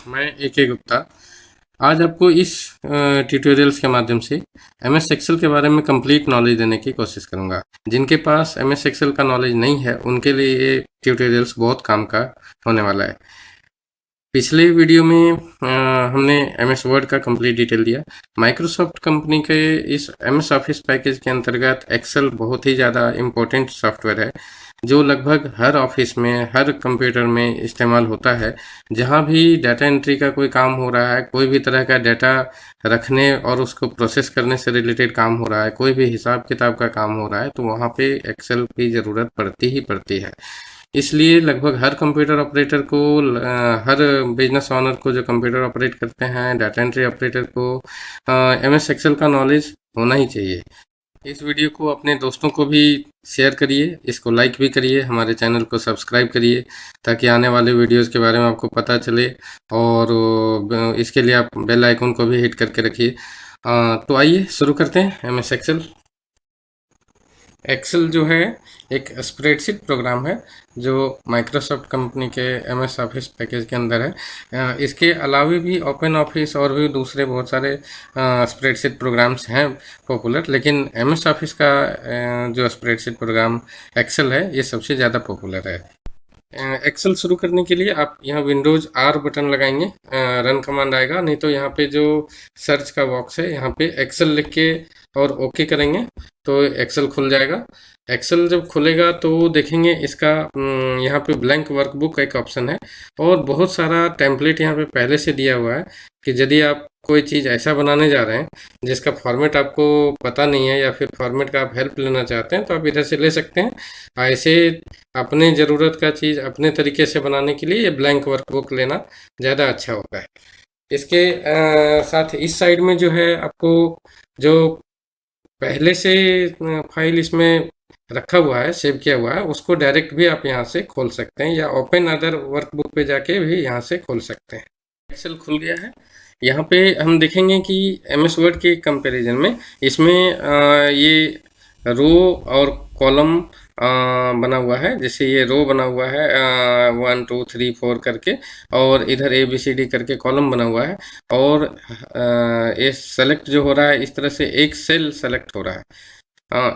मैं AK गुप्ता आज आपको इस ट्यूटोरियल्स के माध्यम से MS एक्सेल के बारे में कंप्लीट नॉलेज देने की कोशिश करूंगा। जिनके पास MS एक्सेल का नॉलेज नहीं है उनके लिए ये ट्यूटोरियल्स बहुत काम का होने वाला है। पिछले वीडियो में हमने MS वर्ड का कंप्लीट डिटेल दिया। माइक्रोसॉफ्ट कंपनी के इस MS ऑफिस पैकेज के अंतर्गत एक्सेल बहुत ही ज़्यादा इम्पोर्टेंट सॉफ्टवेयर है जो लगभग हर ऑफिस में हर कंप्यूटर में इस्तेमाल होता है। जहाँ भी डाटा एंट्री का कोई काम हो रहा है, कोई भी तरह का डाटा रखने और उसको प्रोसेस करने से रिलेटेड काम हो रहा है, कोई भी हिसाब किताब का काम हो रहा है, तो वहाँ पे एक्सेल की ज़रूरत पड़ती ही पड़ती है। इसलिए लगभग हर कंप्यूटर ऑपरेटर को हर बिजनेस ओनर को जो कंप्यूटर ऑपरेट करते हैं, डाटा एंट्री ऑपरेटर को MS एक्सेल का नॉलेज होना ही चाहिए। इस वीडियो को अपने दोस्तों को भी शेयर करिए, इसको लाइक भी करिए, हमारे चैनल को सब्सक्राइब करिए ताकि आने वाले वीडियोस के बारे में आपको पता चले। और इसके लिए आप बेल आइकन को भी हिट करके रखिए। तो आइए शुरू करते हैं MS एक्सेल। एक्सेल जो है एक स्प्रेडशीट प्रोग्राम है जो माइक्रोसॉफ्ट कंपनी के MS ऑफिस पैकेज के अंदर है। इसके अलावा भी ओपन ऑफिस और भी दूसरे बहुत सारे स्प्रेडशीट प्रोग्राम्स हैं पॉपुलर, लेकिन MS ऑफिस का जो स्प्रेडशीट प्रोग्राम एक्सेल है ये सबसे ज़्यादा पॉपुलर है। एक्सेल शुरू करने के लिए आप यहाँ विंडोज R बटन लगाएंगे, रन कमांड आएगा, नहीं तो यहाँ पे जो सर्च का बॉक्स है यहाँ पे एक्सेल लिख के और ओके करेंगे तो एक्सेल खुल जाएगा। एक्सेल जब खुलेगा तो देखेंगे इसका यहाँ पे ब्लैंक वर्कबुक एक ऑप्शन है और बहुत सारा टेम्पलेट यहाँ पे पहले से दिया हुआ है कि यदि आप कोई चीज़ ऐसा बनाने जा रहे हैं जिसका फॉर्मेट आपको पता नहीं है या फिर फॉर्मेट का आप हेल्प लेना चाहते हैं तो आप इधर से ले सकते हैं। ऐसे अपने ज़रूरत का चीज़ अपने तरीके से बनाने के लिए ये ब्लैंक वर्कबुक लेना ज़्यादा अच्छा होता है। इसके साथ इस साइड में जो है आपको जो पहले से फाइल इसमें रखा हुआ है, सेव किया हुआ है, उसको डायरेक्ट भी आप यहाँ से खोल सकते हैं या ओपन अदर वर्कबुक पे जाके भी यहाँ से खोल सकते हैं। एक्सेल खुल गया है। यहाँ पे हम देखेंगे कि MS वर्ड के कंपैरिजन में इसमें ये रो और कॉलम बना हुआ है। जैसे ये रो बना हुआ है 1 2 3 4 करके, और इधर ABCD करके कॉलम बना हुआ है। और ये सेलेक्ट जो हो रहा है इस तरह से एक सेल सेलेक्ट हो रहा है।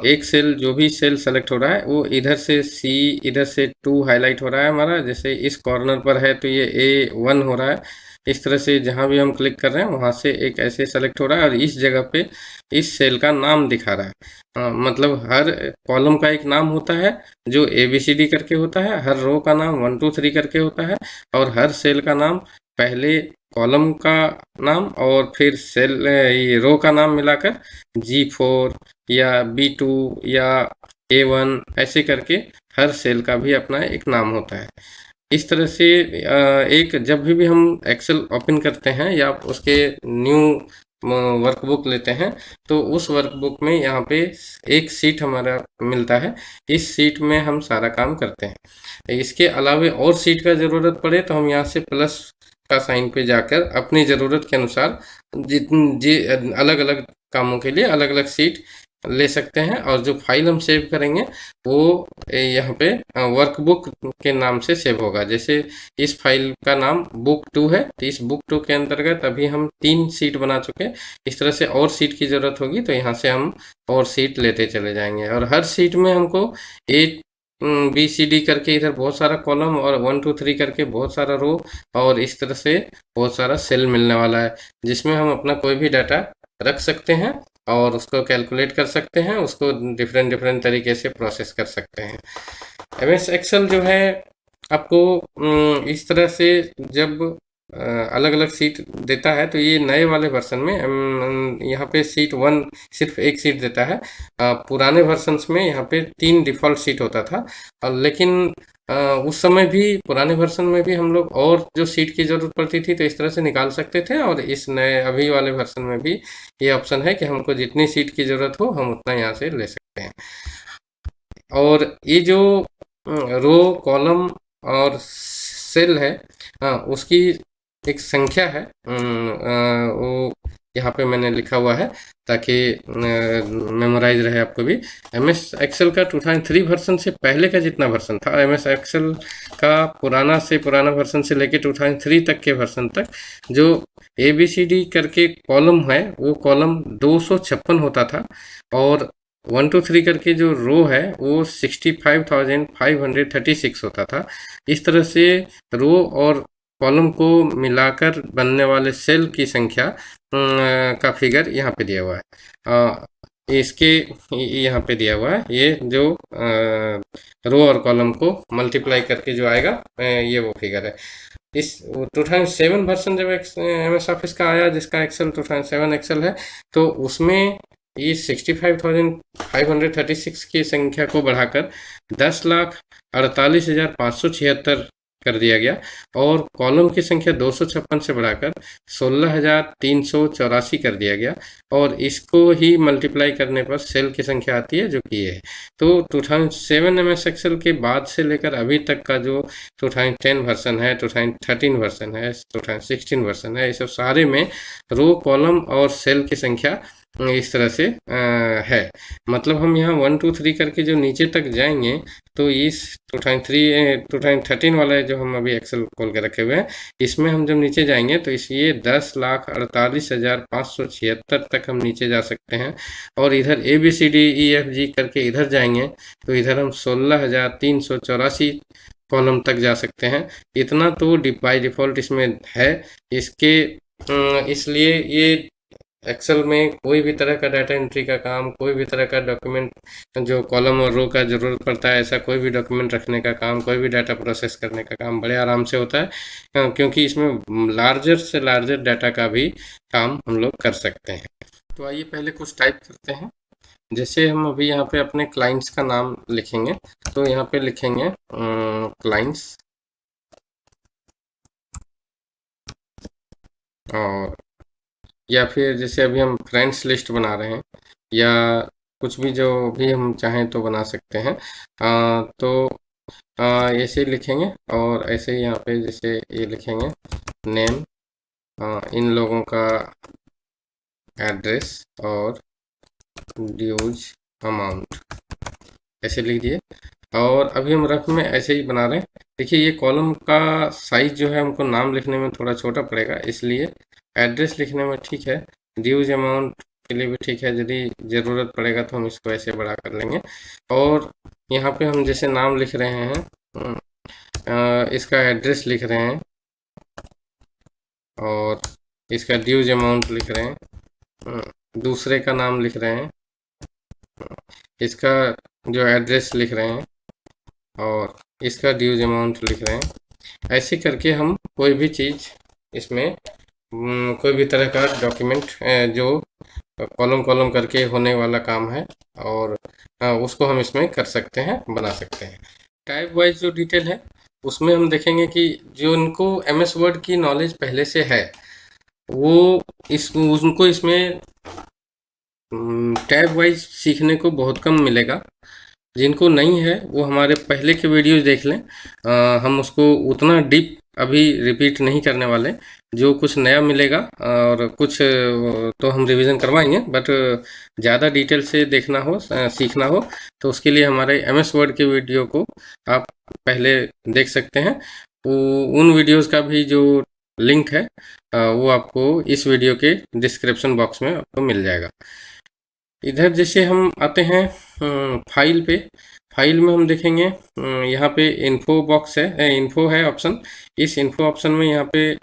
एक सेल जो भी सेल सेलेक्ट हो रहा है वो इधर से C, इधर से 2 हाईलाइट हो रहा है हमारा। जैसे इस कॉर्नर पर है तो ये A1 हो रहा है। इस तरह से जहाँ भी हम क्लिक कर रहे हैं वहाँ से एक ऐसे सेलेक्ट हो रहा है और इस जगह पे इस सेल का नाम दिखा रहा है। मतलब हर कॉलम का एक नाम होता है जो ABCD करके होता है, हर रो का नाम 1 2 3 करके होता है, और हर सेल का नाम पहले कॉलम का नाम और फिर सेल ये रो का नाम मिलाकर G4 या B2 या A1 ऐसे करके हर सेल का भी अपना एक नाम होता है। इस तरह से एक जब भी हम एक्सेल ओपन करते हैं या उसके न्यू वर्कबुक लेते हैं तो उस वर्कबुक में यहाँ पे एक सीट हमारा मिलता है। इस सीट में हम सारा काम करते हैं। इसके अलावा और सीट का ज़रूरत पड़े तो हम यहाँ से प्लस का साइन पे जाकर अपनी ज़रूरत के अनुसार जितनी जी अलग अलग कामों के लिए अलग अलग सीट ले सकते हैं। और जो फाइल हम सेव करेंगे वो यहाँ पे वर्कबुक के नाम से सेव होगा। जैसे इस फाइल का नाम बुक 2 है तो इस बुक 2 के अंतर्गत अभी हम 3 सीट बना चुके। इस तरह से और सीट की ज़रूरत होगी तो यहाँ से हम और सीट लेते चले जाएंगे और हर सीट में हमको BCD करके इधर बहुत सारा कॉलम और 1 2 3 करके बहुत सारा रो और इस तरह से बहुत सारा सेल मिलने वाला है जिसमें हम अपना कोई भी डाटा रख सकते हैं और उसको कैलकुलेट कर सकते हैं, उसको डिफरेंट डिफरेंट तरीके से प्रोसेस कर सकते हैं। MS एक्सेल जो है आपको इस तरह से जब अलग अलग सीट देता है तो ये नए वाले वर्जन में यहाँ पे सीट 1 सिर्फ एक सीट देता है। पुराने वर्जन्स में यहाँ पे 3 डिफ़ॉल्ट सीट होता था। लेकिन उस समय भी पुराने वर्जन में भी हम लोग और जो सीट की ज़रूरत पड़ती थी तो इस तरह से निकाल सकते थे, और इस नए अभी वाले वर्जन में भी ये ऑप्शन है कि हमको जितनी सीट की ज़रूरत हो हम उतना यहाँ से ले सकते हैं। और ये जो रो कॉलम और सेल है उसकी एक संख्या है, वो यहाँ पे मैंने लिखा हुआ है ताकि मेमोराइज रहे आपको भी। एमएस एक्सेल का 2003 वर्जन से पहले का जितना वर्जन था, एमएस एक्सेल का पुराना से पुराना वर्जन से लेके 2003 तक के वर्जन तक जो ए बी सी डी करके कॉलम है, वो कॉलम 256 होता था, और 1 2 3 करके जो रो है वो 65,536 होता था। इस तरह से रो और कॉलम को मिलाकर बनने वाले सेल की संख्या का फिगर यहाँ पे दिया हुआ है। इसके यहाँ पे दिया हुआ है, ये जो रो और कॉलम को मल्टीप्लाई करके जो आएगा, ये वो फिगर है। इस 2007 वर्जन जब एम एस ऑफिस का आया, जिसका एक्सेल 2007 एक्सेल है, तो उसमें ये 65,536 की संख्या को बढ़ाकर 10,48,576 कर दिया गया, और कॉलम की संख्या 256 से बढ़ाकर 16,384 कर दिया गया, और इसको ही मल्टीप्लाई करने पर सेल की संख्या आती है जो कि ये है। तो 2007 एम एस एक्सेल के बाद से लेकर अभी तक का जो 2010 वर्जन है, 2013 वर्जन है, 2016 वर्जन है, ये सब सारे में रो, कॉलम और सेल की संख्या इस तरह से है। मतलब हम यहाँ 1 2 3 करके जो नीचे तक जाएंगे, तो इस 2013 वाला जो हम अभी एक्सेल खोल के रखे हुए हैं, इसमें हम जब नीचे जाएंगे तो इस ये 10,48,576 तक हम नीचे जा सकते हैं। और इधर A B C D E F G करके इधर जाएंगे तो इधर हम 16,384 कॉलम तक जा सकते हैं। इतना तो बाय डिफ़ॉल्ट इसमें है। इसके इसलिए ये एक्सेल में कोई भी तरह का डाटा एंट्री का काम, कोई भी तरह का डॉक्यूमेंट जो कॉलम और रो का ज़रूरत पड़ता है, ऐसा कोई भी डॉक्यूमेंट रखने का काम, कोई भी डाटा प्रोसेस करने का काम बड़े आराम से होता है, क्योंकि इसमें लार्जर से लार्जर डाटा का भी काम हम लोग कर सकते हैं। तो आइए पहले कुछ टाइप करते हैं। जैसे हम अभी यहाँ पे अपने क्लाइंट्स का नाम लिखेंगे, तो यहाँ पे लिखेंगे क्लाइंट्स, और या फिर जैसे अभी हम फ्रेंड्स लिस्ट बना रहे हैं, या कुछ भी जो भी हम चाहें तो बना सकते हैं। तो ऐसे ही लिखेंगे, और ऐसे ही यहाँ पे जैसे ये लिखेंगे नेम, इन लोगों का एड्रेस और ड्यूज अमाउंट, ऐसे लिख दिए। और अभी हम रफ में ऐसे ही बना रहे हैं। देखिए ये कॉलम का साइज जो है हमको नाम लिखने में थोड़ा छोटा पड़ेगा, इसलिए एड्रेस लिखने में ठीक है, ड्यूज अमाउंट के लिए भी ठीक है, यदि ज़रूरत पड़ेगा तो हम इसको ऐसे बड़ा कर लेंगे। और यहाँ पे हम जैसे नाम लिख रहे हैं, इसका एड्रेस लिख रहे हैं, और इसका ड्यूज अमाउंट लिख रहे हैं, दूसरे का नाम लिख रहे हैं, इसका जो एड्रेस लिख रहे हैं, और इसका ड्यूज अमाउंट लिख रहे हैं। ऐसे करके हम कोई भी चीज़ इसमें कोई भी तरह का डॉक्यूमेंट जो कॉलम कॉलम करके होने वाला काम है, और उसको हम इसमें कर सकते हैं, बना सकते हैं। टाइप वाइज जो डिटेल है उसमें हम देखेंगे कि जो उनको एम एस वर्ड की नॉलेज पहले से है, वो उनको इसमें टैब वाइज सीखने को बहुत कम मिलेगा। जिनको नहीं है वो हमारे पहले के वीडियोस देख लें, हम उसको उतना डीप अभी रिपीट नहीं करने वाले। जो कुछ नया मिलेगा और कुछ तो हम रिवीजन करवाएंगे, बट ज़्यादा डिटेल से देखना हो, सीखना हो, तो उसके लिए हमारे एम एस वर्ड के वीडियो को आप पहले देख सकते हैं। उन वीडियोस का भी जो लिंक है वो आपको इस वीडियो के डिस्क्रिप्शन बॉक्स में आपको मिल जाएगा। इधर जैसे हम आते हैं फाइल पे, फाइल में हम देखेंगे यहाँ पे इन्फो बॉक्स है, इन्फो है ऑप्शन। इस इन्फो ऑप्शन में यहाँ पे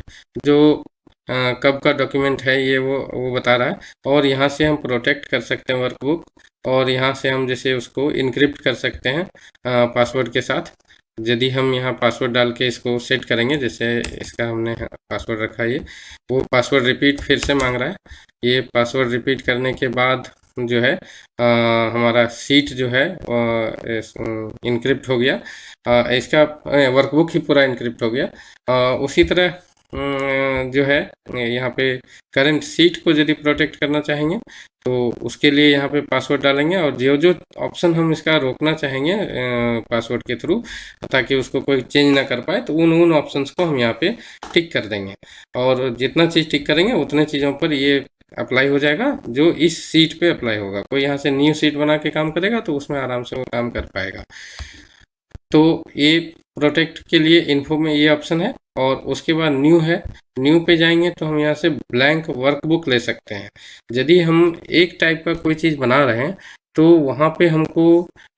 जो कब का डॉक्यूमेंट है ये वो बता रहा है, और यहाँ से हम प्रोटेक्ट कर सकते हैं वर्कबुक, और यहाँ से हम जैसे उसको इनक्रिप्ट कर सकते हैं पासवर्ड के साथ। यदि हम यहाँ पासवर्ड डाल के इसको सेट करेंगे, जैसे इसका हमने पासवर्ड रखा है, ये वो पासवर्ड रिपीट फिर से मांग रहा है। ये पासवर्ड रिपीट करने के बाद जो है हमारा सीट जो है इनक्रिप्ट हो गया, इसका वर्कबुक ही पूरा इनक्रिप्ट हो गया। उसी तरह जो है यहाँ पे करंट सीट को यदि प्रोटेक्ट करना चाहेंगे तो उसके लिए यहाँ पे पासवर्ड डालेंगे, और जो जो ऑप्शन हम इसका रोकना चाहेंगे पासवर्ड के थ्रू, ताकि उसको कोई चेंज ना कर पाए, तो उन ऑप्शंस को हम यहाँ पे टिक कर देंगे। और जितना चीज़ टिक करेंगे उतने चीज़ों पर ये अप्लाई हो जाएगा जो इस सीट पे अप्लाई होगा। कोई यहाँ से न्यू सीट बना के काम करेगा तो उसमें आराम से वो काम कर पाएगा। तो ये प्रोटेक्ट के लिए इन्फो में ये ऑप्शन है। और उसके बाद न्यू है, न्यू पे जाएंगे तो हम यहाँ से ब्लैंक वर्कबुक ले सकते हैं। यदि हम एक टाइप का कोई चीज़ बना रहे हैं तो वहाँ पे हमको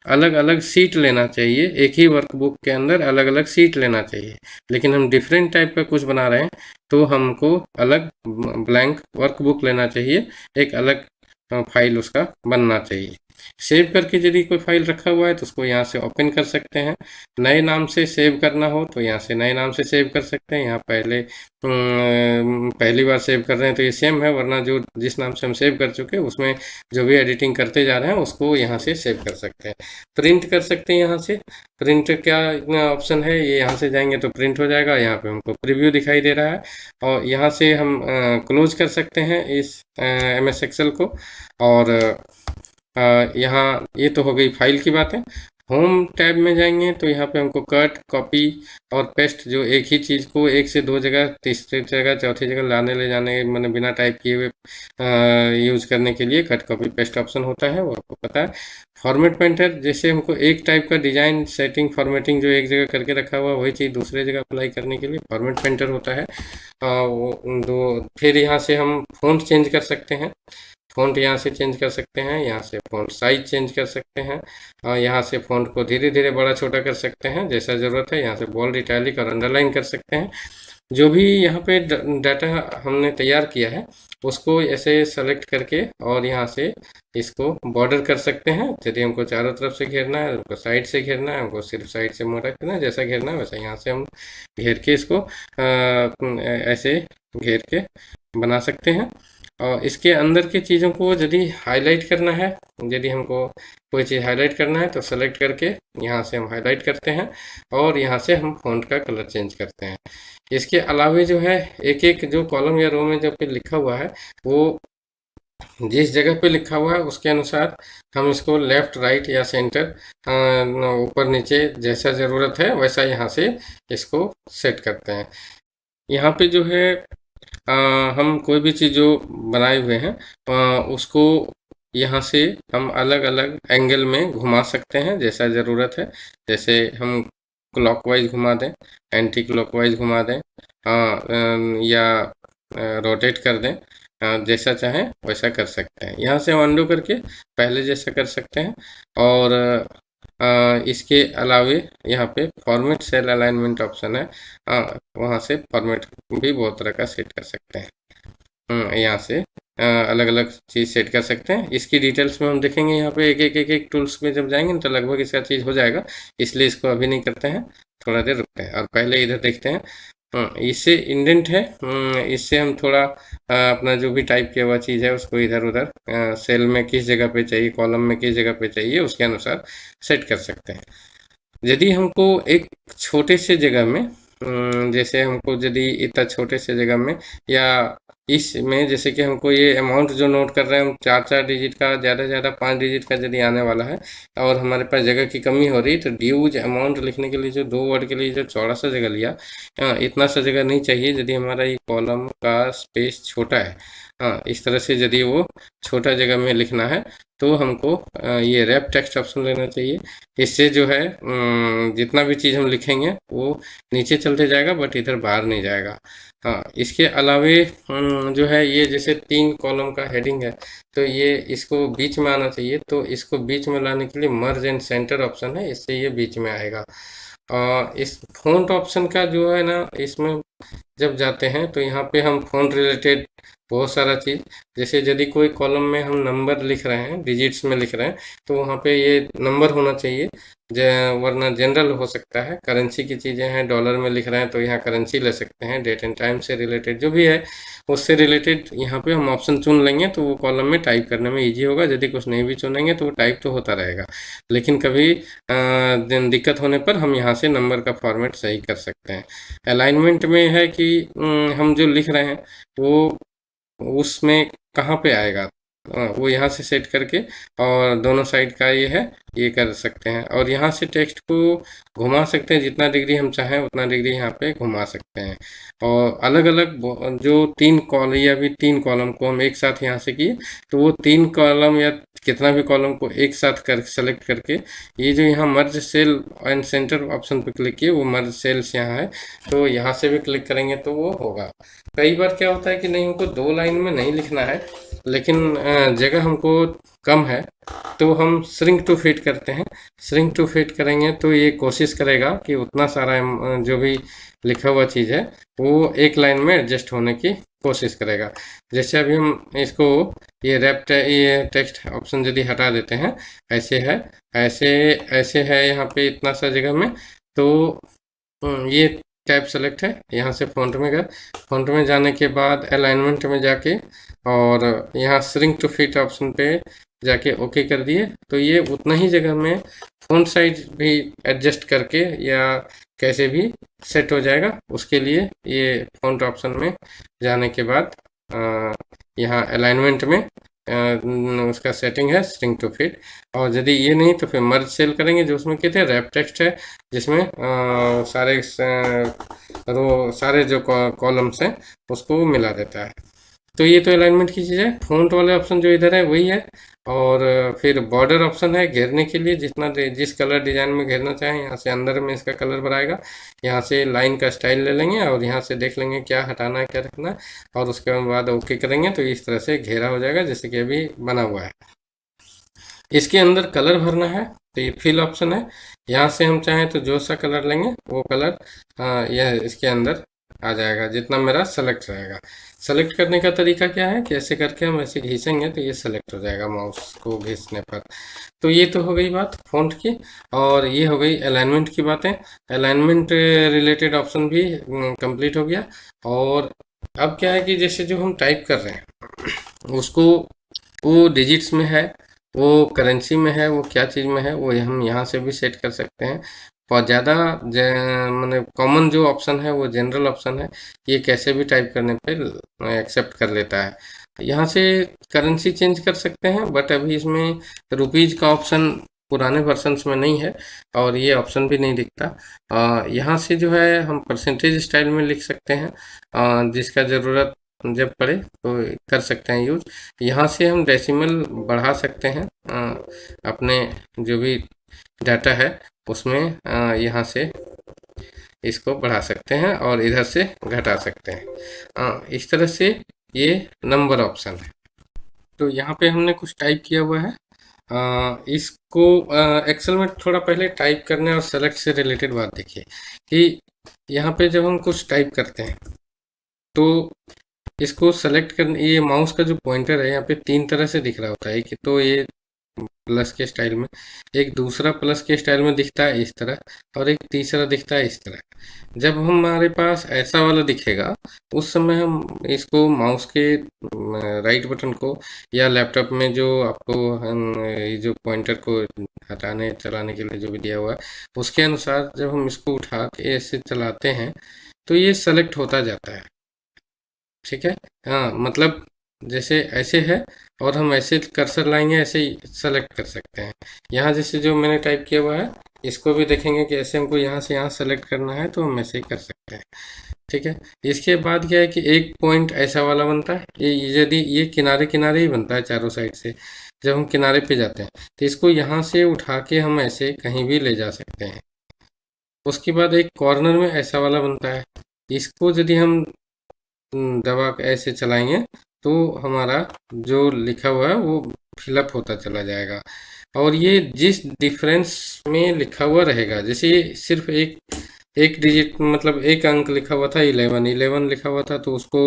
अलग अलग सीट लेना चाहिए, एक ही वर्कबुक के अंदर अलग अलग सीट लेना चाहिए। लेकिन हम डिफरेंट टाइप का कुछ बना रहे हैं तो हमको अलग ब्लैंक वर्कबुक लेना चाहिए, एक अलग फाइल उसका बनना चाहिए। सेव करके यदि कोई फाइल रखा हुआ है तो उसको यहाँ से ओपन कर सकते हैं। नए नाम से सेव करना हो तो यहाँ से नए नाम से सेव कर सकते हैं। यहाँ पहले पहली बार सेव कर रहे हैं तो ये सेम है, वरना जो जिस नाम से हम सेव कर चुके हैं उसमें जो भी एडिटिंग करते जा रहे हैं उसको यहाँ से सेव कर सकते हैं। प्रिंट कर सकते हैं यहाँ से। प्रिंट क्या ऑप्शन है, ये यहाँ से जाएंगे तो प्रिंट हो जाएगा। यहाँ पे हमको प्रीव्यू दिखाई दे रहा है और यहाँ से हम क्लोज कर सकते हैं इस MS एक्सेल को। और यहाँ ये तो हो गई फाइल की बातें। होम टैब में जाएंगे तो यहाँ पे हमको कट, कॉपी और पेस्ट, जो एक ही चीज़ को एक से दो जगह, तीसरी जगह, चौथी जगह लाने ले जाने, मैंने बिना टाइप किए हुए यूज़ करने के लिए कट, कॉपी, पेस्ट ऑप्शन होता है, वो आपको पता है। फॉर्मेट पेंटर, जैसे हमको एक टाइप का डिजाइन सेटिंग फॉर्मेटिंग जो एक जगह करके रखा हुआ वही चीज़ दूसरे जगह अप्लाई करने के लिए फॉर्मेट पेंटर होता है। फिर यहाँ से हम फ़ॉन्ट चेंज कर सकते हैं। फ़ॉन्ट यहाँ से चेंज कर सकते हैं, यहाँ से फ़ॉन्ट साइज चेंज कर सकते हैं और यहाँ से फ़ॉन्ट को धीरे धीरे बड़ा छोटा कर सकते हैं जैसा ज़रूरत है। यहाँ से बोल्ड, इटैलिक और अंडरलाइन कर सकते हैं। जो भी यहाँ पे डाटा हमने तैयार किया है उसको ऐसे सेलेक्ट करके और यहाँ से इसको बॉर्डर कर सकते हैं। यदि हमको चारों तरफ से घेरना है, हमको साइड से घेरना है, हमको सिर्फ साइड से मोटा करना है, जैसा घेरना है वैसा यहाँ से हम घेर के इसको ऐसे घेर के बना सकते हैं। और इसके अंदर की चीज़ों को यदि हाईलाइट करना है, यदि हमको कोई चीज़ हाईलाइट करना है तो सेलेक्ट करके यहाँ से हम हाईलाइट करते हैं और यहाँ से हम फ़ॉन्ट का कलर चेंज करते हैं। इसके अलावे जो है एक एक जो कॉलम या रो में जो पे लिखा हुआ है वो जिस जगह पे लिखा हुआ है उसके अनुसार हम इसको लेफ़्ट, राइट या सेंटर, ऊपर नीचे जैसा ज़रूरत है वैसा यहाँ से इसको सेट करते हैं। यहाँ पे जो है अ, हम कोई भी चीज़ जो बनाए हुए हैं उसको यहाँ से हम अलग अलग एंगल में घुमा सकते हैं जैसा ज़रूरत है। जैसे हम क्लॉकवाइज घुमा दें, एंटी क्लॉकवाइज घुमा दें, या रोटेट कर दें, जैसा चाहें वैसा कर सकते हैं। यहाँ से हम अंडू करके पहले जैसा कर सकते हैं। और इसके अलावे यहाँ पे फॉर्मेट सेल अलाइनमेंट ऑप्शन है, वहाँ से फॉर्मेट भी बहुत तरह का सेट कर सकते हैं। यहाँ से अलग अलग चीज़ सेट कर सकते हैं। इसकी डिटेल्स में हम देखेंगे यहाँ पे एक टूल्स में जब जाएंगे तो लगभग इसका चीज़ हो जाएगा, इसलिए इसको अभी नहीं करते हैं, थोड़ा देर रुकते हैं और पहले इधर देखते हैं। इससे इंडेंट है, इससे हम थोड़ा अपना जो भी टाइप किया हुआ चीज़ है उसको इधर उधर सेल में किस जगह पे चाहिए, कॉलम में किस जगह पे चाहिए उसके अनुसार सेट कर सकते हैं। यदि हमको एक छोटे से जगह में, जैसे हमको यदि इतना छोटे से जगह में या इसमें जैसे कि हमको ये अमाउंट जो नोट कर रहे हैं हम 4-4 डिजिट का, ज़्यादा से ज़्यादा 5 डिजिट का यदि आने वाला है और हमारे पास जगह की कमी हो रही तो ड्यूज अमाउंट लिखने के लिए जो 2 वर्ड के लिए जो चौड़ा सा जगह लिया, इतना सा जगह नहीं चाहिए यदि हमारा ये कॉलम का स्पेस छोटा है। इस तरह से यदि वो छोटा जगह में लिखना है तो हमको ये रैप टेक्स्ट ऑप्शन लेना चाहिए। इससे जो है जितना भी चीज़ हम लिखेंगे वो नीचे चलते जाएगा बट इधर बाहर नहीं जाएगा। हाँ, इसके अलावे जो है ये जैसे 3 कॉलम का हेडिंग है तो ये इसको बीच में आना चाहिए, तो इसको बीच में लाने के लिए मर्ज एंड सेंटर ऑप्शन है, इससे ये बीच में आएगा। इस फ़ॉन्ट ऑप्शन का जो है ना, इसमें जब जाते हैं तो यहाँ पे हम फ़ॉन्ट रिलेटेड बहुत सारा चीज़, जैसे यदि कोई कॉलम में हम नंबर लिख रहे हैं, डिजिट्स में लिख रहे हैं तो वहाँ पे ये नंबर होना चाहिए, वरना जनरल हो सकता है। करेंसी की चीज़ें हैं, डॉलर में लिख रहे हैं तो यहाँ करेंसी ले सकते हैं। डेट एंड टाइम से रिलेटेड जो भी है उससे रिलेटेड यहाँ पे हम ऑप्शन चुन लेंगे तो वो कॉलम में टाइप करने में ईजी होगा। यदि कुछ नहीं भी चुनेंगे तो वो टाइप तो होता रहेगा, लेकिन कभी दिक्कत होने पर हम यहाँ से नंबर का फॉर्मेट सही कर सकते हैं। अलाइनमेंट में है कि हम जो लिख रहे हैं वो उसमें कहाँ पे आएगा, वो यहाँ से सेट करके और दोनों साइड का ये है, ये कर सकते हैं। और यहाँ से टेक्स्ट को घुमा सकते हैं, जितना डिग्री हम चाहें उतना डिग्री यहाँ पे घुमा सकते हैं। और अलग अलग जो 3 कॉलम या भी 3 कॉलम को हम एक साथ यहाँ से किए, तो वो 3 कॉलम या कितना भी कॉलम को एक साथ कर सेलेक्ट करके, ये जो यहाँ merge cell and center option पे क्लिक किए, वो मर्ज सेल्स यहाँ है, तो यहाँ से भी क्लिक करेंगे तो वो होगा। कई बार क्या होता है कि नहीं, हमको 2 लाइन में नहीं लिखना है, लेकिन जगह हमको कम है, तो हम श्रिंक टू फिट करते हैं। श्रिंक टू फिट करेंगे तो ये कोशिश करेगा कि उतना सारा जो भी लिखा हुआ चीज़ है वो एक लाइन में एडजस्ट होने की कोशिश करेगा। जैसे अभी हम इसको ये टेक्स्ट ऑप्शन यदि हटा देते हैं, ऐसे है, ऐसे ऐसे है यहाँ पे इतना सा जगह में, तो ये टाइप सेलेक्ट है, यहाँ से फ़ॉन्ट में गए, फ़ॉन्ट में जाने के बाद अलाइनमेंट में जाके और यहाँ श्रिंक टू फिट ऑप्शन पे जाके ओके कर दिए, तो ये उतना ही जगह में फ़ॉन्ट साइज भी एडजस्ट करके या कैसे भी सेट हो जाएगा। उसके लिए ये फ़ॉन्ट ऑप्शन में जाने के बाद यहाँ अलाइनमेंट में उसका सेटिंग है श्रिंक टू फिट। और यदि ये नहीं तो फिर मर्ज सेल करेंगे, जो उसमें कहते हैं रैप टेक्स्ट है, जिसमें सारे जो कॉलम्स हैं उसको मिला देता है। तो ये तो अलाइनमेंट की चीज़ है। फ़ॉन्ट वाले ऑप्शन जो इधर है वही है। और फिर बॉर्डर ऑप्शन है घेरने के लिए, जिस कलर डिज़ाइन में घेरना चाहें, यहाँ से अंदर में इसका कलर भराएगा। यहाँ से लाइन का स्टाइल ले लेंगे और यहाँ से देख लेंगे क्या हटाना है क्या रखना है, और उसके बाद ओके करेंगे तो इस तरह से घेरा हो जाएगा जैसे कि अभी बना हुआ है। इसके अंदर कलर भरना है तो ये फिल ऑप्शन है, यहाँ से हम चाहें तो जो सा कलर लेंगे वो कलर यह इसके अंदर आ जाएगा, जितना मेरा सेलेक्ट रहेगा। सेलेक्ट करने का तरीका क्या है कि ऐसे करके हम ऐसे घिसेंगे तो ये सेलेक्ट हो जाएगा माउस को घिसने पर। तो ये तो हो गई बात फ़ॉन्ट की, और ये हो गई अलाइनमेंट की बातें। अलाइनमेंट रिलेटेड ऑप्शन भी कंप्लीट हो गया। और अब क्या है कि जैसे जो हम टाइप कर रहे हैं उसको, वो डिजिट्स में है, वो करेंसी में है, वो क्या चीज़ में है, वो हम यहाँ से भी सेट कर सकते हैं। और ज़्यादा मैंने कॉमन जो ऑप्शन है वो जनरल ऑप्शन है, ये कैसे भी टाइप करने पे एक्सेप्ट कर लेता है। यहाँ से करेंसी चेंज कर सकते हैं, बट अभी इसमें रुपीज़ का ऑप्शन पुराने वर्जन्स में नहीं है और ये ऑप्शन भी नहीं दिखता। यहाँ से जो है हम परसेंटेज स्टाइल में लिख सकते हैं, जिसका ज़रूरत जब पड़े तो कर सकते हैं यूज। यहाँ से हम डेसिमल बढ़ा सकते हैं, अपने जो भी डाटा है उसमें यहाँ से इसको बढ़ा सकते हैं और इधर से घटा सकते हैं। इस तरह से ये नंबर ऑप्शन है। तो यहाँ पे हमने कुछ टाइप किया हुआ है। इसको एक्सेल में थोड़ा पहले टाइप करने और सेलेक्ट से रिलेटेड बात देखिए कि यहाँ पे जब हम कुछ टाइप करते हैं तो इसको सेलेक्ट करने, ये माउस का जो पॉइंटर है यहाँ पे 3 तरह से दिख रहा होता है कि, तो ये प्लस के स्टाइल में, एक दूसरा प्लस के स्टाइल में दिखता है इस तरह, और एक तीसरा दिखता है इस तरह। जब हमारे पास ऐसा वाला दिखेगा उस समय हम इसको माउस के राइट बटन को, या लैपटॉप में जो आपको ये जो पॉइंटर को हटाने चलाने के लिए जो भी दिया हुआ है उसके अनुसार जब हम इसको उठा के ऐसे चलाते हैं तो ये सेलेक्ट होता जाता है। ठीक है, हाँ, मतलब जैसे ऐसे है और हम ऐसे कर्सर लाएंगे ऐसे ही सेलेक्ट कर सकते हैं। यहाँ जैसे जो मैंने टाइप किया हुआ है इसको भी देखेंगे कि ऐसे हमको यहाँ से यहाँ सेलेक्ट करना है तो हम ऐसे ही कर सकते हैं। ठीक है, इसके बाद क्या है कि एक पॉइंट ऐसा वाला बनता है, ये यदि ये किनारे किनारे ही बनता है चारों साइड से, जब हम किनारे पे जाते हैं तो इसको यहाँ से उठा के हम ऐसे कहीं भी ले जा सकते हैं। उसके बाद एक कॉर्नर में ऐसा वाला बनता है, इसको यदि हम दबा के ऐसे चलाएंगे तो हमारा जो लिखा हुआ है वो फिलअप होता चला जाएगा। और ये जिस डिफरेंस में लिखा हुआ रहेगा, जैसे ये सिर्फ एक एक डिजिट मतलब एक अंक लिखा हुआ था 11 लिखा हुआ था तो उसको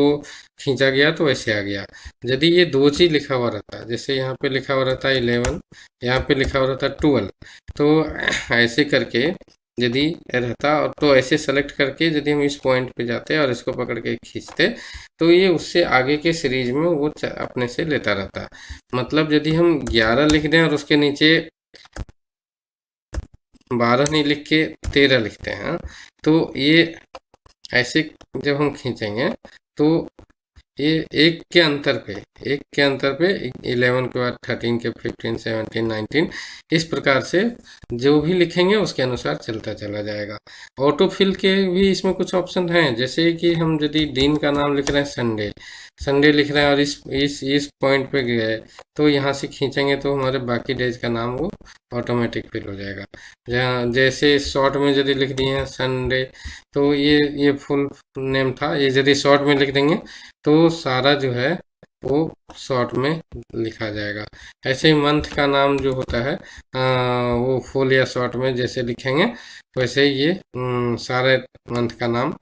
खींचा गया तो ऐसे आ गया। यदि ये दो चीज लिखा हुआ रहता, जैसे यहाँ पे लिखा हुआ रहता 11, यहाँ पे लिखा हुआ रहता 12, तो ऐसे करके यदि रहता, और तो ऐसे सेलेक्ट करके यदि हम इस पॉइंट पे जाते और इसको पकड़ के खींचते तो ये उससे आगे के सीरीज में वो अपने से लेता रहता। मतलब यदि हम 11 लिख दें और उसके नीचे 12 नहीं लिख के 13 लिखते हैं, तो ये ऐसे जब हम खींचेंगे तो ये एक के अंतर पे 11 के बाद 13 के 15 17 19 इस प्रकार से जो भी लिखेंगे उसके अनुसार चलता चला जाएगा। ऑटो फिल के भी इसमें कुछ ऑप्शन हैं, जैसे कि हम यदि दिन का नाम लिख रहे हैं संडे, संडे लिख रहे हैं और इस पॉइंट पे गए तो यहाँ से खींचेंगे तो हमारे बाकी डेज का नाम वो ऑटोमेटिक फिल हो जाएगा। जहाँ जैसे शॉर्ट में यदि लिख दिए हैं संडे, तो ये फुल नेम था, ये यदि शॉर्ट में लिख देंगे तो सारा जो है वो शॉर्ट में लिखा जाएगा। ऐसे ही मंथ का नाम जो होता है वो फुल या शॉर्ट में जैसे लिखेंगे वैसे ही ये सारे मंथ का नाम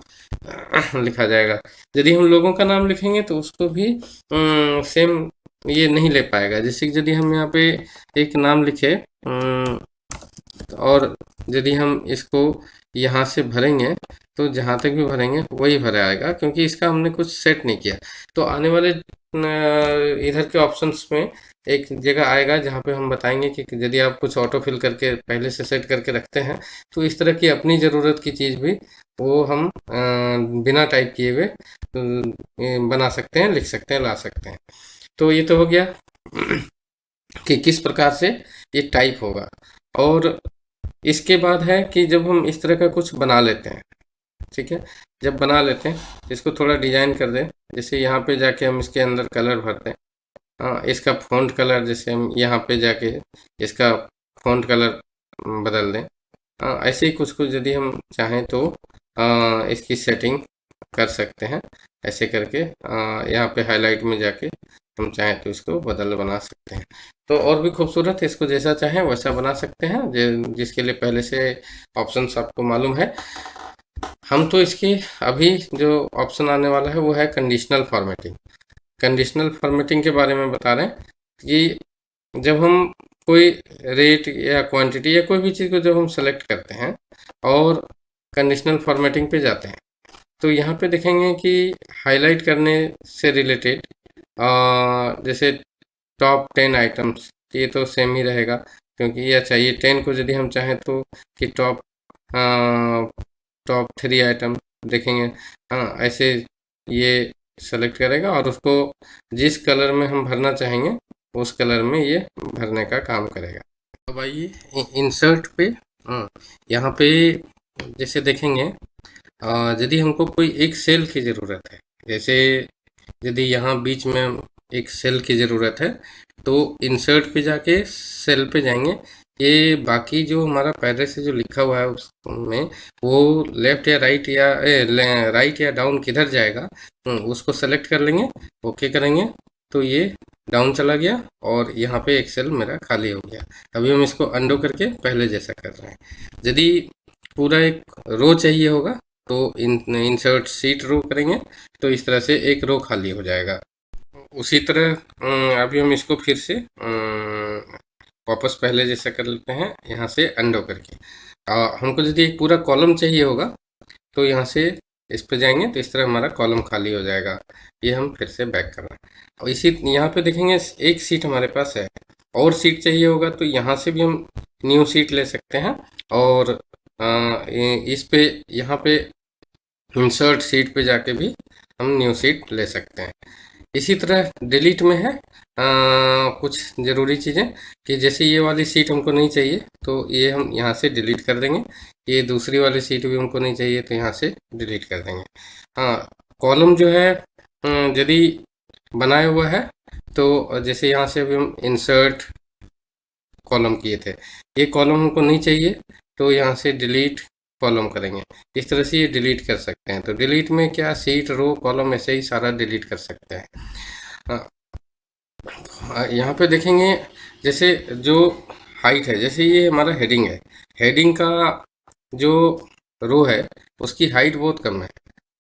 लिखा जाएगा। यदि हम लोगों का नाम लिखेंगे तो उसको भी सेम ये नहीं ले पाएगा। जैसे कि यदि हम यहाँ पे एक नाम लिखे और यदि हम इसको यहाँ से भरेंगे तो जहाँ तक भी भरेंगे वही भरा आएगा, क्योंकि इसका हमने कुछ सेट नहीं किया। तो आने वाले इधर के ऑप्शंस में एक जगह आएगा जहाँ पे हम बताएंगे कि यदि आप कुछ ऑटो फिल करके पहले से सेट करके रखते हैं तो इस तरह की अपनी ज़रूरत की चीज़ भी वो हम बिना टाइप किए हुए बना सकते हैं, लिख सकते हैं, ला सकते हैं। तो ये तो हो गया कि किस प्रकार से ये टाइप होगा। और इसके बाद है कि जब हम इस तरह का कुछ बना लेते हैं, ठीक है, जब बना लेते हैं इसको थोड़ा डिजाइन कर दें, जैसे यहाँ पे जाके हम इसके अंदर कलर भरते हैं। हाँ, इसका फ़ॉन्ट कलर जैसे हम यहाँ पे जाके इसका फ़ॉन्ट कलर बदल दें। हाँ, ऐसे ही कुछ कुछ यदि हम चाहें तो इसकी सेटिंग कर सकते हैं। ऐसे करके यहाँ पे हाईलाइट में जाके हम चाहें तो इसको बना सकते हैं। तो और भी खूबसूरत है, इसको जैसा चाहें वैसा बना सकते हैं, जिसके लिए पहले से ऑप्शंस आपको मालूम है। हम तो इसकी अभी जो ऑप्शन आने वाला है वो है कंडीशनल फॉर्मेटिंग। कंडीशनल फॉर्मेटिंग के बारे में बता रहे हैं कि जब हम कोई रेट या क्वांटिटी या कोई भी चीज़ को जब हम सेलेक्ट करते हैं और कंडीशनल फॉर्मेटिंग पे जाते हैं तो यहाँ पे देखेंगे कि हाईलाइट करने से रिलेटेड जैसे टॉप 10 आइटम्स, ये तो सेम ही रहेगा, क्योंकि ये चाहिए 10 को यदि हम चाहें तो कि टॉप 3 आइटम देखेंगे। हाँ, ऐसे ये सेलेक्ट करेगा और उसको जिस कलर में हम भरना चाहेंगे उस कलर में ये भरने का काम करेगा। अब आइए इंसर्ट पे। यहाँ पे जैसे देखेंगे यदि हमको कोई एक सेल की ज़रूरत है, जैसे यदि यहाँ बीच में एक सेल की ज़रूरत है तो इंसर्ट पे जाके सेल पे जाएंगे। ये बाकी जो हमारा पहले से जो लिखा हुआ है उसमें वो लेफ्ट या राइट या राइट या डाउन किधर जाएगा उसको सेलेक्ट कर लेंगे, ओके करेंगे तो ये डाउन चला गया और यहाँ पे एक सेल मेरा खाली हो गया। अभी हम इसको अंडो करके पहले जैसा कर रहे हैं। यदि पूरा एक रो चाहिए होगा तो इंसर्ट सीट रो करेंगे तो इस तरह से एक रो खाली हो जाएगा। उसी तरह अभी हम इसको फिर से वापस पहले जैसा कर लेते हैं, यहाँ से अंडो करके। हमको यदि एक पूरा कॉलम चाहिए होगा तो यहाँ से इस पे जाएंगे तो इस तरह हमारा कॉलम खाली हो जाएगा। ये हम फिर से बैक कर रहे हैं और इसी यहाँ पे देखेंगे एक सीट हमारे पास है, और सीट चाहिए होगा तो यहाँ से भी हम न्यू सीट ले सकते हैं और इस पे यहाँ पे इंसर्ट सीट पे जाके भी हम न्यू सीट ले सकते हैं। इसी तरह डिलीट में है कुछ ज़रूरी चीज़ें कि जैसे ये वाली सीट हमको नहीं चाहिए तो ये हम यहाँ से डिलीट कर देंगे। ये दूसरी वाली सीट भी हमको नहीं चाहिए तो यहाँ से डिलीट कर देंगे। हाँ, कॉलम जो है यदि बनाया हुआ है तो जैसे यहाँ से अभी हम इंसर्ट कॉलम किए थे, ये कॉलम हमको नहीं चाहिए तो यहाँ से डिलीट कॉलम करेंगे। इस तरह से ये डिलीट कर सकते हैं। तो डिलीट में क्या सीट रो कॉलम ऐसे ही सारा डिलीट कर सकते हैं। यहाँ पे देखेंगे जैसे जो हाइट है, जैसे ये हमारा हेडिंग है, हेडिंग का जो रो है उसकी हाइट बहुत कम है।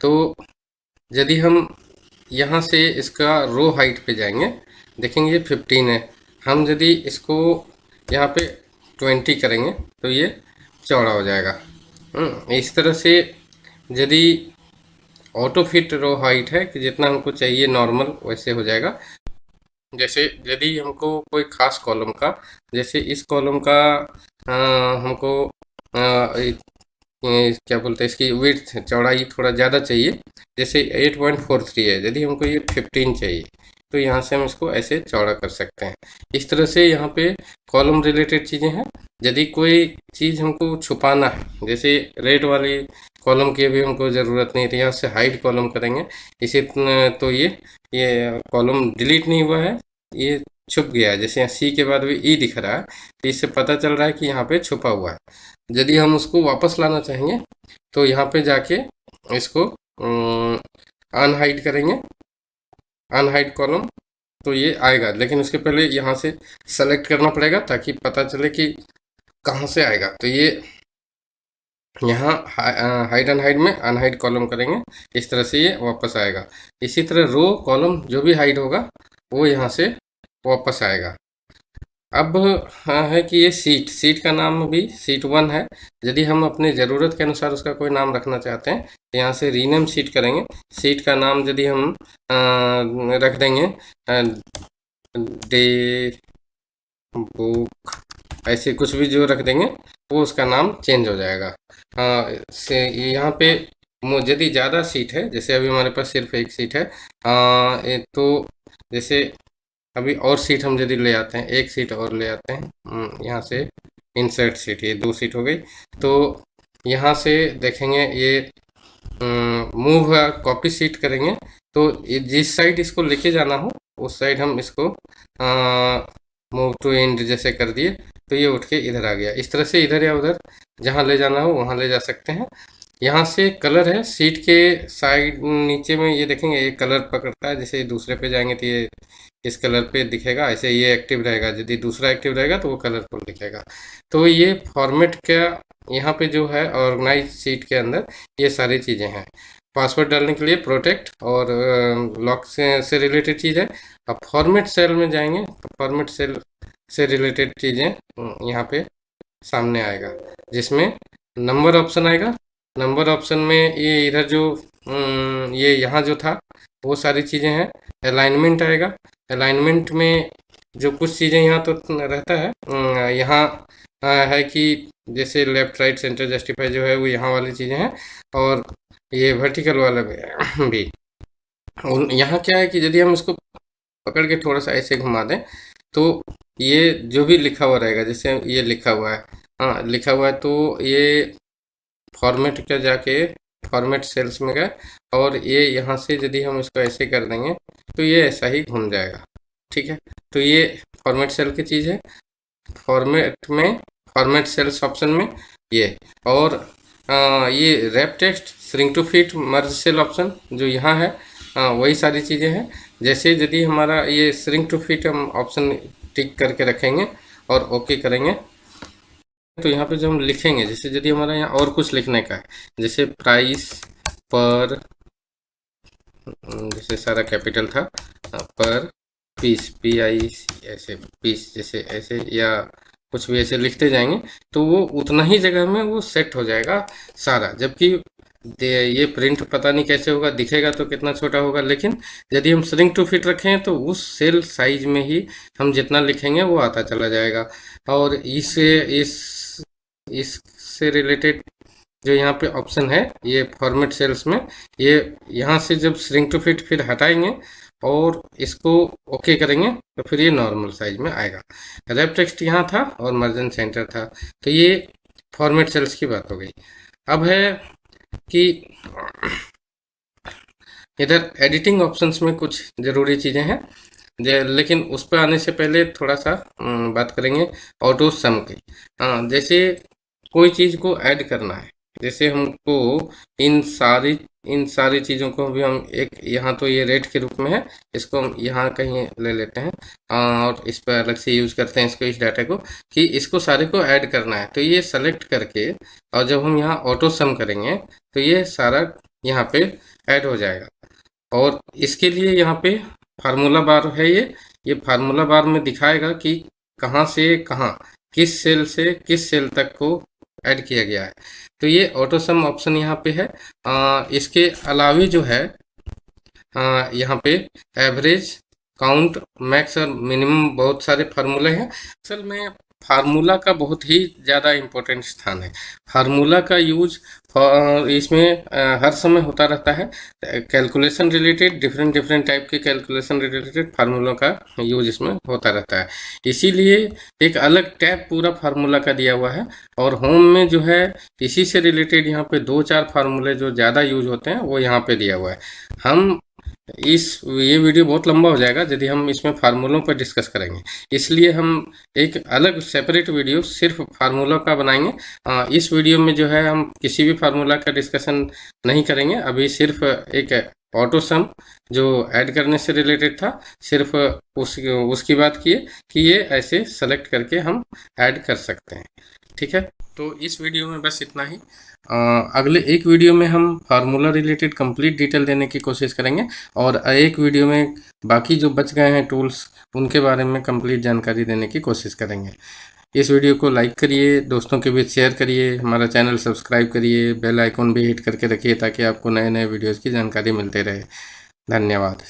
तो यदि हम यहाँ से इसका रो हाइट पे जाएंगे, देखेंगे ये 15 है, हम यदि इसको यहाँ पे 20 करेंगे तो ये चौड़ा हो जाएगा। इस तरह से यदि ऑटो फिट रो हाइट है कि जितना हमको चाहिए नॉर्मल वैसे हो जाएगा। जैसे यदि हमको कोई खास कॉलम का, जैसे इस कॉलम का हमको क्या बोलते हैं, इसकी विड्थ चौड़ाई थोड़ा ज़्यादा चाहिए, जैसे 8.43 है, यदि हमको ये 15 चाहिए तो यहाँ से हम इसको ऐसे चौड़ा कर सकते हैं। इस तरह से यहाँ पे कॉलम रिलेटेड चीज़ें हैं। यदि कोई चीज़ हमको छुपाना है, जैसे रेड वाली कॉलम की अभी हमको ज़रूरत नहीं है, तो यहाँ से हाइड कॉलम करेंगे। इसी तो ये कॉलम डिलीट नहीं हुआ है, ये छुप गया है। जैसे यहाँ सी के बाद भी ई दिख रहा है, तो इससे पता चल रहा है कि यहाँ पे छुपा हुआ है। यदि हम उसको वापस लाना चाहेंगे तो यहाँ पे जाके इसको अनहाइड करेंगे, अनहाइड कॉलम, तो ये आएगा। लेकिन उसके पहले यहाँ से सेलेक्ट करना पड़ेगा ताकि पता चले कि कहाँ से आएगा। तो ये यहाँ हाइड एंड हाइड में अनहाइड कॉलम करेंगे, इस तरह से ये वापस आएगा। इसी तरह रो कॉलम जो भी हाइड होगा वो यहाँ से वापस आएगा। अब है कि ये सीट का नाम भी सीट 1 है। यदि हम अपने ज़रूरत के अनुसार उसका कोई नाम रखना चाहते हैं तो यहाँ से रीनेम सीट करेंगे। सीट का नाम यदि हम रख देंगे डे बुक, ऐसे कुछ भी जो रख देंगे वो उसका नाम चेंज हो जाएगा। से यहाँ पे यदि ज़्यादा सीट है, जैसे अभी हमारे पास सिर्फ एक सीट है, तो जैसे अभी और सीट हम यदि ले आते हैं, एक सीट और ले आते हैं, यहाँ से इंसर्ट सीट, ये 2 सीट हो गई। तो यहाँ से देखेंगे ये मूव कॉपी सीट करेंगे, तो जिस साइड इसको लेके जाना हो उस साइड हम इसको मूव टू एंड जैसे कर दिए तो ये उठ के इधर आ गया। इस तरह से इधर या उधर जहाँ ले जाना हो वहाँ ले जा सकते हैं। यहाँ से कलर है सीट के साइड नीचे में, ये देखेंगे ये कलर पकड़ता है। जैसे दूसरे पे जाएंगे तो ये इस कलर पे दिखेगा, ऐसे ये एक्टिव रहेगा। यदि दूसरा एक्टिव रहेगा तो वो कलरफुल दिखेगा। तो ये फॉर्मेट का यहाँ पे जो है ऑर्गेनाइज सीट के अंदर ये सारी चीज़ें हैं। पासवर्ड डालने के लिए प्रोटेक्ट और लॉक से रिलेटेड चीज़ है। अब फॉर्मेट सेल में जाएंगे तो फॉर्मेट सेल से रिलेटेड चीज़ें यहाँ पे सामने आएगा, जिसमें नंबर ऑप्शन आएगा। नंबर ऑप्शन में ये इधर जो ये यहाँ जो था वो सारी चीज़ें हैं। अलाइनमेंट आएगा, अलाइनमेंट में जो कुछ चीज़ें यहाँ तो रहता है, यहाँ है कि जैसे लेफ्ट राइट सेंटर जस्टिफाई जो है वो यहाँ वाली चीज़ें हैं, और ये वर्टिकल वाला भी। यहाँ क्या है कि यदि हम इसको पकड़ के थोड़ा सा ऐसे घुमा दें तो ये जो भी लिखा हुआ रहेगा, जैसे ये लिखा हुआ है, हाँ लिखा हुआ है, तो ये फॉर्मेट का जाके फॉर्मेट सेल्स में गए और ये यहाँ से यदि हम इसको ऐसे कर देंगे तो ये ऐसा ही घूम जाएगा। ठीक है, तो ये फॉर्मेट सेल की चीज़ है। फॉर्मेट में फॉर्मेट सेल्स ऑप्शन में ये, और ये wrap text, shrink to fit, merge cell option जो यहाँ है, वही सारी चीज़ें हैं। जैसे यदि हमारा ये श्रिंक टू फिट हम ऑप्शन टिक करके रखेंगे और ओके करेंगे तो यहाँ पे जो हम लिखेंगे, जैसे यदि हमारा यहाँ और कुछ लिखने का है, जैसे प्राइस पर, जैसे सारा कैपिटल था, पर पीस, PI ऐसे पीस, जैसे ऐसे या कुछ भी ऐसे लिखते जाएंगे तो वो उतना ही जगह में वो सेट हो जाएगा सारा। जबकि ये प्रिंट पता नहीं कैसे होगा, दिखेगा तो कितना छोटा होगा, लेकिन यदि हम श्रिंक टू फिट रखें तो उस सेल साइज में ही हम जितना लिखेंगे वो आता चला जाएगा। और इससे रिलेटेड जो यहाँ पे ऑप्शन है ये फॉर्मेट सेल्स में, ये यहाँ से जब श्रिंक टू फिट फिर हटाएंगे और इसको ओके करेंगे तो फिर ये नॉर्मल साइज में आएगा। रैप टेक्स्ट यहाँ था और मार्जिन सेंटर था, तो ये फॉर्मेट सेल्स की बात हो गई। अब है कि इधर एडिटिंग ऑप्शंस में कुछ ज़रूरी चीज़ें हैं, लेकिन उस पर आने से पहले थोड़ा सा बात करेंगे ऑटो सम की। जैसे कोई चीज़ को ऐड करना है, जैसे हमको इन सारी चीज़ों को भी हम एक, यहाँ तो ये रेट के रूप में है, इसको हम यहाँ कहीं ले लेते हैं और इस पर अलग से यूज़ करते हैं इसको, इस डाटा को, कि इसको सारे को ऐड करना है। तो ये सेलेक्ट करके और जब हम यहाँ ऑटो सम करेंगे तो ये सारा यहाँ पे ऐड हो जाएगा। और इसके लिए यहाँ पे फार्मूला बार है, ये फार्मूला बार में दिखाएगा कि कहाँ से कहाँ, किस सेल से किस सेल तक को ऐड किया गया है। तो ये ऑटो सम ऑप्शन यहाँ पे है। इसके अलावा जो है यहाँ पे एवरेज, काउंट, मैक्स और मिनिमम बहुत सारे फार्मूले हैं। असल में फार्मूला का बहुत ही ज़्यादा इम्पोर्टेंट स्थान है। फार्मूला का यूज इसमें हर समय होता रहता है। Calculation related different different type के कैलकुलेशन रिलेटेड फार्मूलों का यूज इसमें होता रहता है। इसीलिए एक अलग टैब पूरा फार्मूला का दिया हुआ है। और होम में जो है इसी से रिलेटेड यहाँ पे 2-4 फार्मूले जो ज़्यादा यूज होते हैं वो यहाँ पे दिया हुआ है। हम ये वीडियो बहुत लंबा हो जाएगा यदि हम इसमें फार्मूलों पर डिस्कस करेंगे, इसलिए हम एक अलग सेपरेट वीडियो सिर्फ फार्मूलों का बनाएंगे। इस वीडियो में जो है हम किसी भी फार्मूला का डिस्कशन नहीं करेंगे। अभी सिर्फ एक ऑटो सम जो ऐड करने से रिलेटेड था, सिर्फ उसकी बात किए कि ये ऐसे सेलेक्ट करके हम ऐड कर सकते हैं। ठीक है, तो इस वीडियो में बस इतना ही। अगले एक वीडियो में हम फार्मूला रिलेटेड कंप्लीट डिटेल देने की कोशिश करेंगे, और एक वीडियो में बाकी जो बच गए हैं टूल्स उनके बारे में कंप्लीट जानकारी देने की कोशिश करेंगे। इस वीडियो को लाइक करिए, दोस्तों के बीच शेयर करिए, हमारा चैनल सब्सक्राइब करिए, बेल आइकॉन भी हिट करके रखिए ताकि आपको नए नए वीडियोज़ की जानकारी मिलते रहे। धन्यवाद।